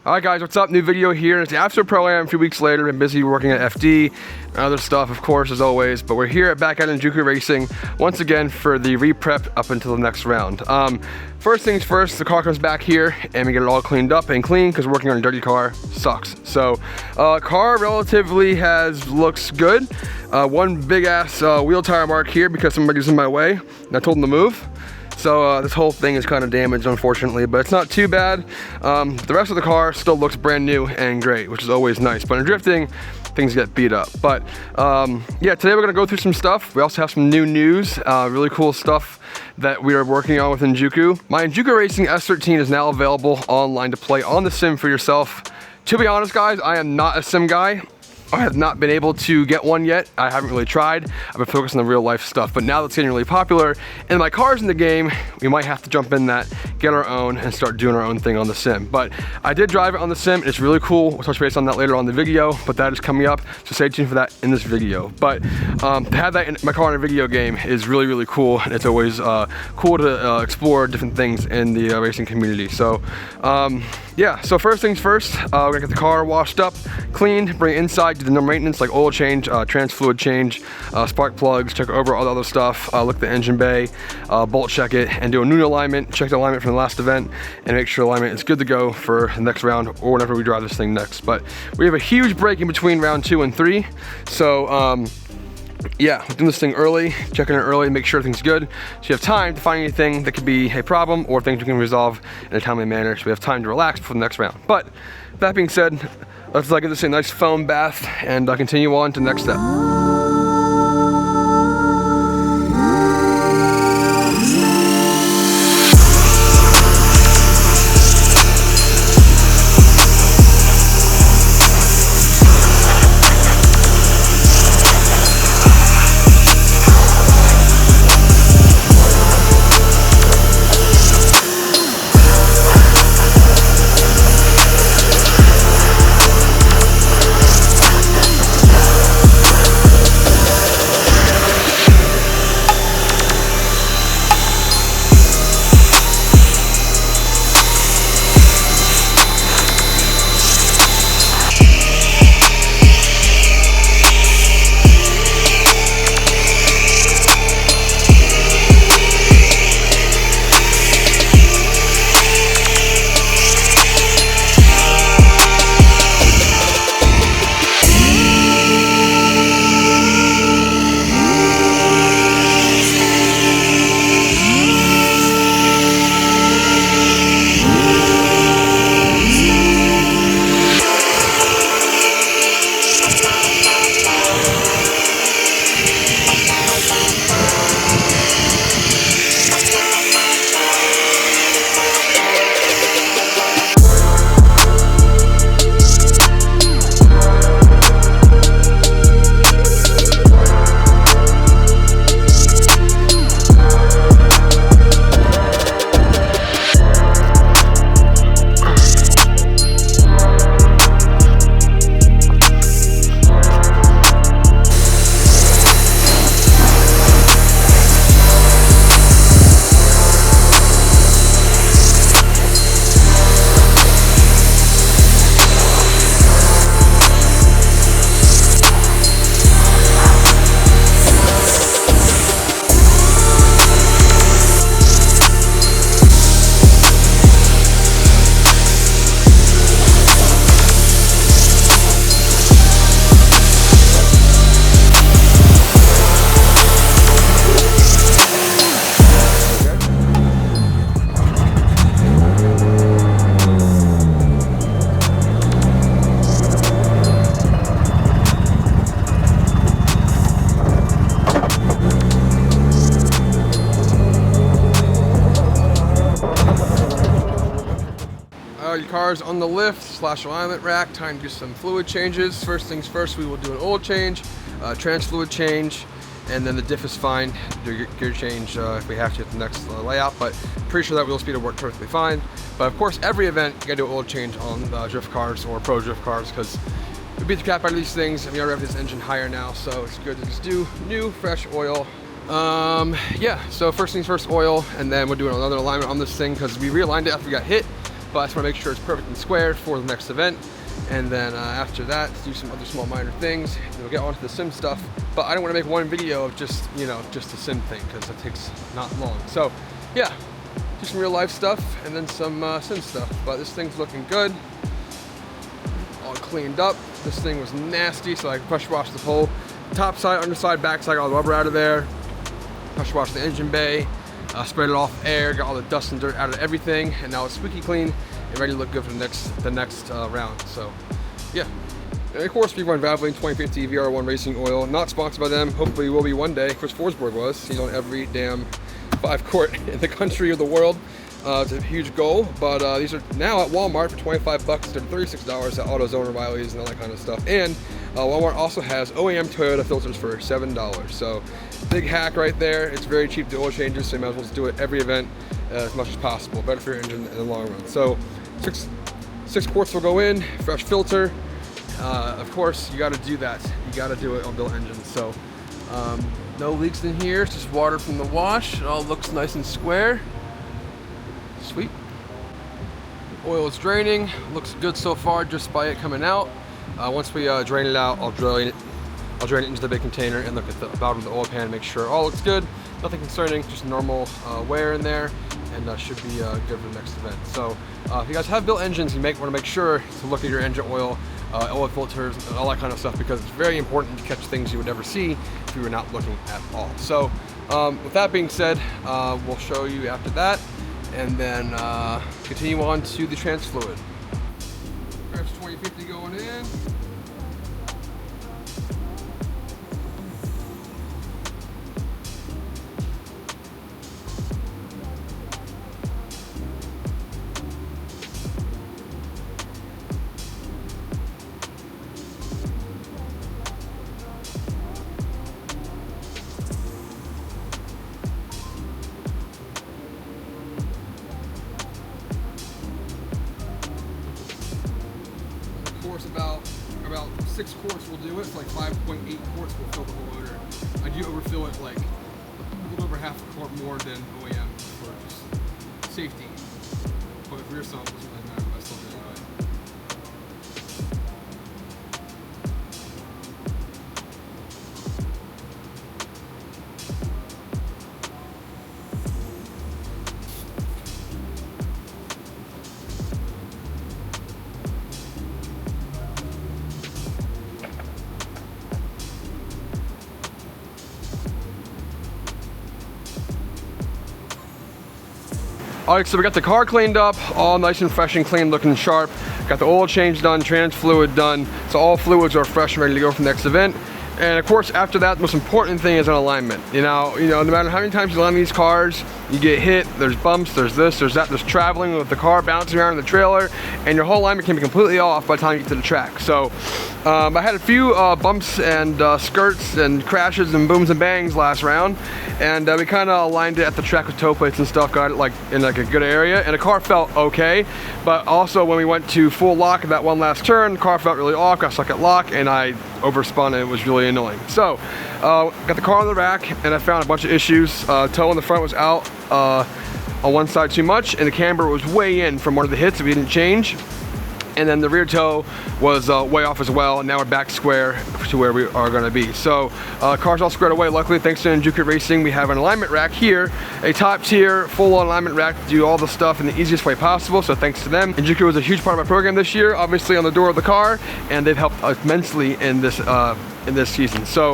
Alright guys, what's up? New video here. It's the Absolute Pro-Am a few weeks later. Been busy working at FD and other stuff, of course, as always. But we're here back at Enjuku Racing once again for the re-prep up until the next round. First things first, the car comes back here and we get it all cleaned up and clean because working on a dirty car sucks. So car relatively looks good. One big ass wheel tire mark here because somebody's in my way and I told them to move. So this whole thing is kind of damaged, unfortunately, but it's not too bad. The rest of the car still looks brand new and great, which is always nice. But in drifting, things get beat up. But yeah, today we're gonna go through some stuff. We also have some new news, really cool stuff that we are working on with Enjuku. My Enjuku Racing S13 is now available online to play on the sim for yourself. To be honest, guys, I am not a sim guy. I have not been able to get one yet. I haven't really tried. I've been focused on the real life stuff, but now that's getting really popular and my car's in the game, we might have to jump in that, get our own and start doing our own thing on the sim. But I did drive it on the sim. It's really cool. We'll touch base on that later on in the video, but that is coming up. So stay tuned for that in this video. But to have that in my car in a video game is really, really cool. And it's always cool to explore different things in the racing community. So yeah, so first things first, we're gonna get the car washed up, cleaned, bring it inside, do the normal maintenance like oil change, trans fluid change, spark plugs, check over all the other stuff, look at the engine bay, bolt check it, and do a new alignment, check the alignment from the last event, and make sure the alignment is good to go for the next round or whenever we drive this thing next. But we have a huge break in between round 2 and 3, so yeah, we're doing this thing early, checking it early, make sure everything's good. So you have time to find anything that could be a problem or things we can resolve in a timely manner. So we have time to relax before the next round. But that being said, let's give this a nice foam bath and continue on to the next step. Your car's on the lift / alignment rack, time to do some fluid changes. First things first, we will do an oil change, trans fluid change, and then the diff is fine. Do your gear change if we have to at the next layout, but pretty sure that wheel speed will work perfectly fine. But of course, every event you gotta do an oil change on drift cars or pro drift cars because we beat the crap out of these things and we already have this engine higher now, so it's good to just do new, fresh oil. Yeah, so first things first, oil, and then we're doing another alignment on this thing because we realigned it after we got hit but I just want to make sure it's perfect and square for the next event. And then after that, do some other small minor things, and we'll get onto the sim stuff. But I don't want to make one video of just, you know, just a sim thing, because it takes not long. So yeah, do some real life stuff and then some sim stuff. But this thing's looking good, all cleaned up. This thing was nasty, so I pressure washed the whole top side, underside, backside, got all the rubber out of there. Pressure washed the engine bay, sprayed it off air, got all the dust and dirt out of everything, and now it's squeaky clean and ready to look good for the next round. So yeah, and of course we run Valvoline 2050 VR1 racing oil, not sponsored by them. Hopefully will be one day. Chris Forsberg was. He's on every damn 5 court in the country or the world. It's a huge goal, but these are now at Walmart for 25 bucks. They're $36 at AutoZone or Riley's and all that kind of stuff. And Walmart also has OEM Toyota filters for $7. So big hack right there. It's very cheap to oil changes, so you might as well just do it every event as much as possible. Better for your engine in the long run. So six quarts will go in, fresh filter. Of course, you got to do that. You got to do it on built engines. So no leaks in here. It's just water from the wash. It all looks nice and square. Sweet. Oil is draining. Looks good so far just by it coming out. Once we drain it out, I'll drain it into the big container and look at the bottom of the oil pan, make sure all looks good. Nothing concerning, just normal wear in there, and should be good for the next event. So if you guys have built engines, you might want to make sure to look at your engine oil, oil filters, and all that kind of stuff, because it's very important to catch things you would never see if you were not looking at all. So with that being said, we'll show you after that, and then continue on to the trans fluid. Fresh 2050 going in. About 6 quarts will do it. It's like 5.8 quarts will fill the whole motor. I do overfill it like a little over half a quart more than OEM for just safety. But for yourself, it doesn't really matter, but I still do it anyway. All right, so we got the car cleaned up, all nice and fresh and clean, looking sharp. Got the oil change done, trans fluid done, so all fluids are fresh and ready to go for the next event. And of course, after that, the most important thing is an alignment. You know, no matter how many times you align these cars, you get hit, there's bumps, there's this, there's that, there's traveling with the car bouncing around in the trailer, and your whole alignment can be completely off by the time you get to the track. So I had a few bumps and skirts and crashes and booms and bangs last round, and we kind of aligned it at the track with toe plates and stuff, got it like in like a good area, and the car felt okay. But also when we went to full lock at that one last turn, the car felt really off, got stuck at lock, and I overspun, and it was really annoying. So got the car on the rack, and I found a bunch of issues. Toe in the front was out on one side too much, and the camber was way in from one of the hits that we didn't change. And then the rear toe was way off as well, and now we're back square to where we are gonna be. So car's all squared away. Luckily, thanks to Enjuku Racing, we have an alignment rack here, a top tier, full alignment rack to do all the stuff in the easiest way possible, so thanks to them. Enjuku was a huge part of my program this year, obviously on the door of the car, and they've helped immensely in this season. So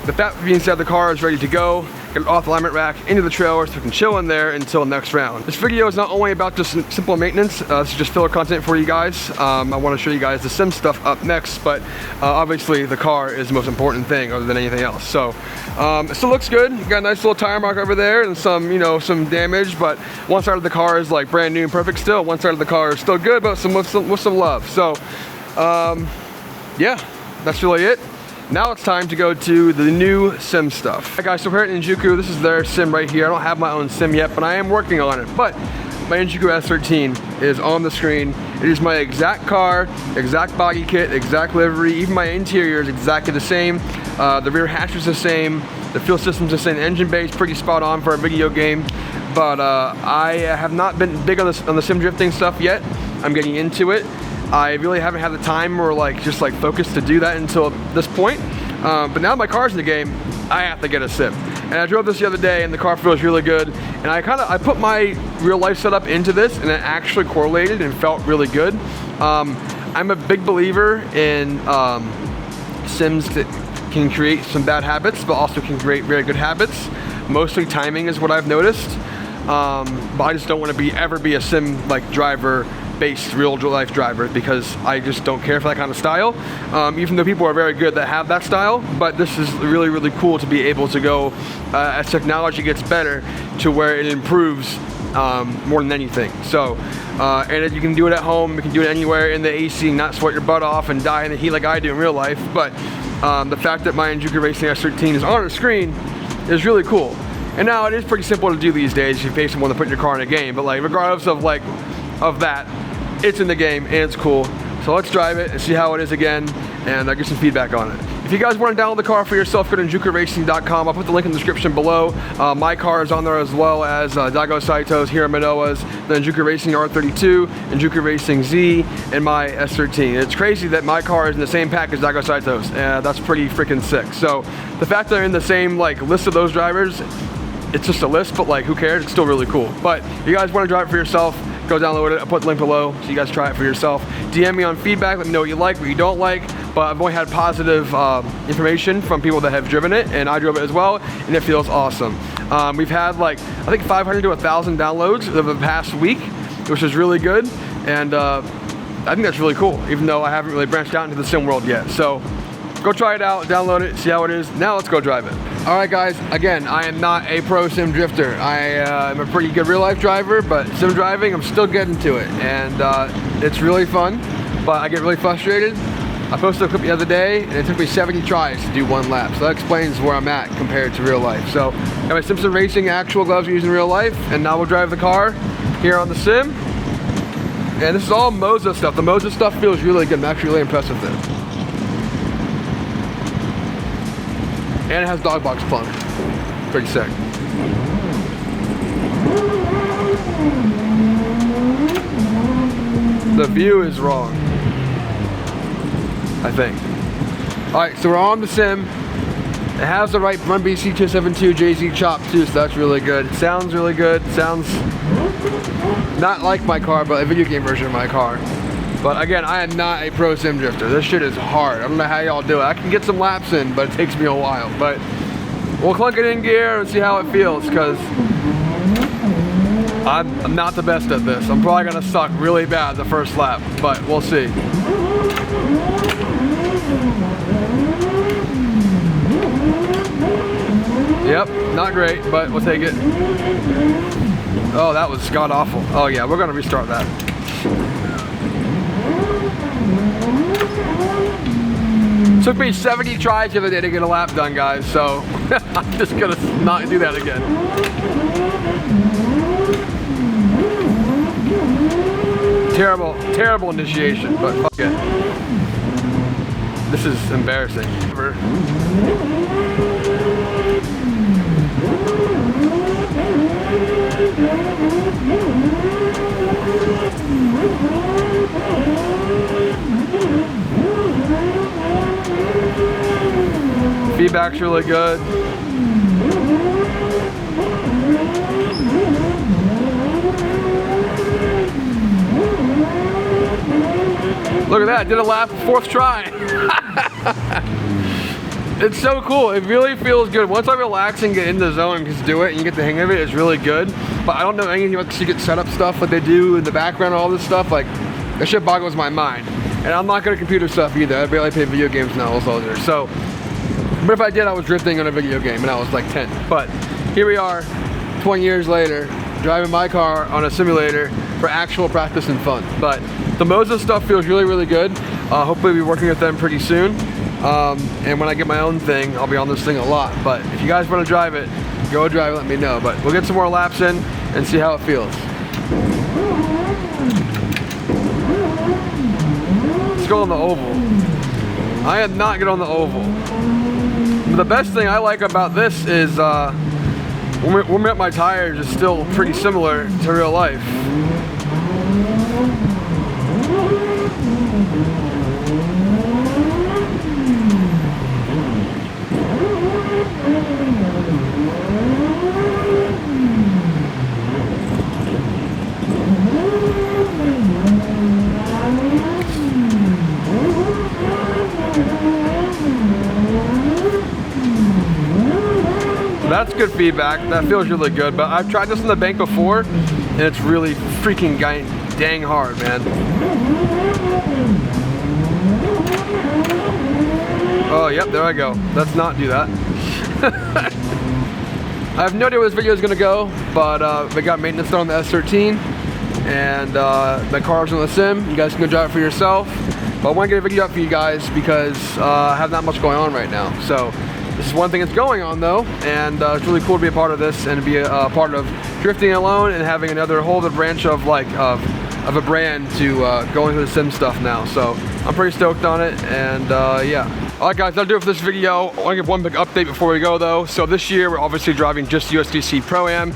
with that being said, the car is ready to go. Get it off the alignment rack, into the trailer, so we can chill in there until next round. This video is not only about just simple maintenance, this is just filler content for you guys. I want to show you guys the sim stuff up next, but obviously the car is the most important thing other than anything else. So it still looks good. Got a nice little tire mark over there and some, some damage, but one side of the car is like brand new and perfect still. One side of the car is still good, but with some love. So yeah, that's really it. Now it's time to go to the new sim stuff. Hi guys, so we're at Enjuku. This is their sim right here. I don't have my own sim yet, but I am working on it. But my Enjuku S13 is on the screen. It is my exact car, exact body kit, exact livery. Even my interior is exactly the same. The rear hatch is the same. The fuel system's the same. The engine bay is pretty spot on for a video game. but I have not been big on the sim drifting stuff yet. I'm getting into it. I really haven't had the time or just focus to do that until this point. But now my car's in the game, I have to get a sim. And I drove this the other day and the car feels really good. And I put my real life setup into this and it actually correlated and felt really good. I'm a big believer in sims that can create some bad habits, but also can create very good habits. Mostly timing is what I've noticed. But I just don't want to ever be a sim driver based real life driver, because I just don't care for that kind of style, even though people are very good that have that style. But this is really, really cool to be able to go as technology gets better to where it improves more than anything. So and you can do it at home, you can do it anywhere in the AC, not sweat your butt off and die in the heat like I do in real life. But the fact that my Enjuku Racing S13 is on the screen is really cool. And now it is pretty simple to do these days. You pay someone to put your car in a game, but regardless of that, it's in the game and it's cool. So let's drive it and see how it is again, and get some feedback on it. If you guys want to download the car for yourself, go to enjukuracing.com. I'll put the link in the description below. My car is on there, as well as Daigo Saito's, Hiro Minowa's, the Enjuku Racing R32, Enjuku Racing Z, and my S13. It's crazy that my car is in the same pack as Daigo Saito's. That's pretty freaking sick. So the fact that they're in the same list of those drivers, it's just a list, but who cares? It's still really cool. But if you guys want to drive it for yourself, go download it. I'll put the link below so you guys try it for yourself. DM me on feedback, let me know what you like, what you don't like. But I've only had positive information from people that have driven it, and I drove it as well, and it feels awesome. We've had I think 500 to 1,000 downloads over the past week, which is really good. And I think that's really cool, even though I haven't really branched out into the sim world yet. So go try it out, download it, see how it is. Now let's go drive it. All right, guys, again, I am not a pro sim drifter. I am a pretty good real life driver, but sim driving, I'm still getting to it. And it's really fun, but I get really frustrated. I posted a clip the other day, and it took me 70 tries to do one lap. So that explains where I'm at compared to real life. So got my Simpson Racing actual gloves used in real life, and now we'll drive the car here on the sim. And this is all Moza stuff. The Moza stuff feels really good. I'm actually really impressed with it. And it has dog box plunk. Pretty sick. The view is wrong, I think. Alright, so we're on the sim. It has the right Run BC 272 JZ chop too, so that's really good. It sounds really good. It sounds not like my car, but a video game version of my car. But again, I am not a pro sim drifter. This shit is hard. I don't know how y'all do it. I can get some laps in, but it takes me a while. But we'll clunk it in gear and see how it feels, because I'm not the best at this. I'm probably gonna suck really bad the first lap, but we'll see. Yep, not great, but we'll take it. Oh, that was god awful. Oh yeah, we're gonna restart that. Took me 70 tries the other day to get a lap done, guys, so I'm just gonna not do that again. Terrible initiation, but fuck it. This is embarrassing. Feedback's really good. Look at that, I did a lap, 4th try. It's so cool, it really feels good. Once I relax and get in the zone and just do it and you get the hang of it, it's really good. But I don't know anything about the secret setup stuff that they do in the background and all this stuff. That shit boggles my mind. And I'm not good at computer stuff either. I barely play video games now, soldier. So, but if I did, I was drifting on a video game and I was 10. But here we are, 20 years later, driving my car on a simulator for actual practice and fun. But the Moza stuff feels really, really good. Hopefully we'll be working with them pretty soon. And when I get my own thing, I'll be on this thing a lot. But if you guys want to drive it, go drive it, let me know. But we'll get some more laps in and see how it feels. Let's go on the oval. I am not good on the oval. But the best thing I like about this is Warming up my tires is still pretty similar to real life. That's good feedback. That feels really good. But I've tried this on the bank before, and it's really freaking dang hard, man. Oh, yep, there I go. Let's not do that. I have no idea where this video is going to go, but we got maintenance done on the S13, and the car's on the sim. You guys can go drive it for yourself. But I want to get a video up for you guys because I have not much going on right now. So this is one thing that's going on though, and it's really cool to be a part of this and to be a part of drifting alone and having another whole other branch of of a brand to go into the sim stuff now. So I'm pretty stoked on it, and yeah. Alright guys, that'll do it for this video. I want to give one big update before we go though. So this year we're obviously driving just USDC Pro-Am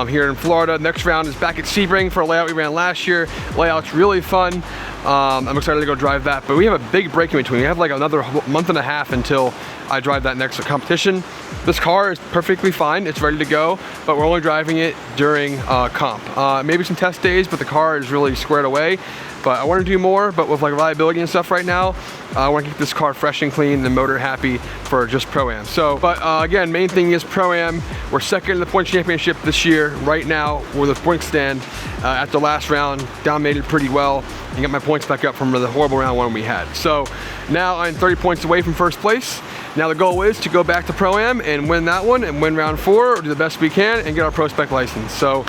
here in Florida. Next round is back at Sebring for a layout we ran last year. Layout's really fun. I'm excited to go drive that, but we have a big break in between. We have like another month and a half until I drive that next competition. This car is perfectly fine, it's ready to go, but we're only driving it during comp. Maybe some test days, but the car is really squared away. But I want to do more, but with like reliability and stuff right now, I want to keep this car fresh and clean, the motor happy for just Pro-Am. So, but again, main thing is Pro-Am. We're second in the point championship this year. Right now, we're the point stand. At the last round, dominated pretty well and got my points back up from the horrible round one we had. So now I'm 30 points away from first place. Now the goal is to go back to Pro-Am and win that one and win round 4, or do the best we can and get our Pro Spec license. So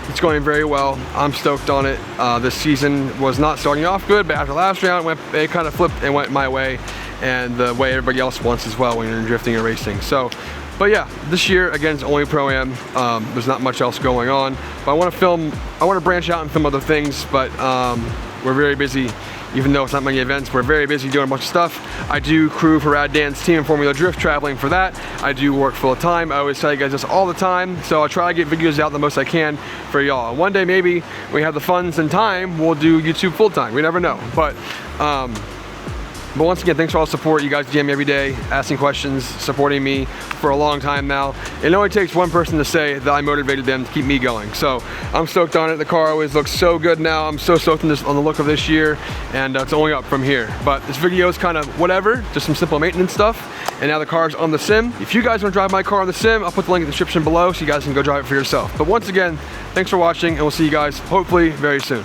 it's going very well. I'm stoked on it. This season was not starting off good, but after last round, it kind of flipped and went my way, and the way everybody else wants as well when you're drifting and racing. So, but yeah, this year again it's only Pro-Am. There's not much else going on. But I want to film. I want to branch out and film other things, but we're very busy. Even though it's not many events, we're very busy doing a bunch of stuff. I do crew for Rad Dan's team in Formula Drift, traveling for that. I do work full time. I always tell you guys this all the time, so I try to get videos out the most I can for y'all. One day maybe, when we have the funds and time, we'll do YouTube full time. We never know. But once again, thanks for all the support. You guys DM me every day, asking questions, supporting me for a long time now. It only takes one person to say that I motivated them to keep me going. So I'm stoked on it. The car always looks so good now. I'm so stoked on the look of this year, and it's only up from here. But this video is kind of whatever, just some simple maintenance stuff. And now the car's on the sim. If you guys want to drive my car on the sim, I'll put the link in the description below so you guys can go drive it for yourself. But once again, thanks for watching, and we'll see you guys hopefully very soon.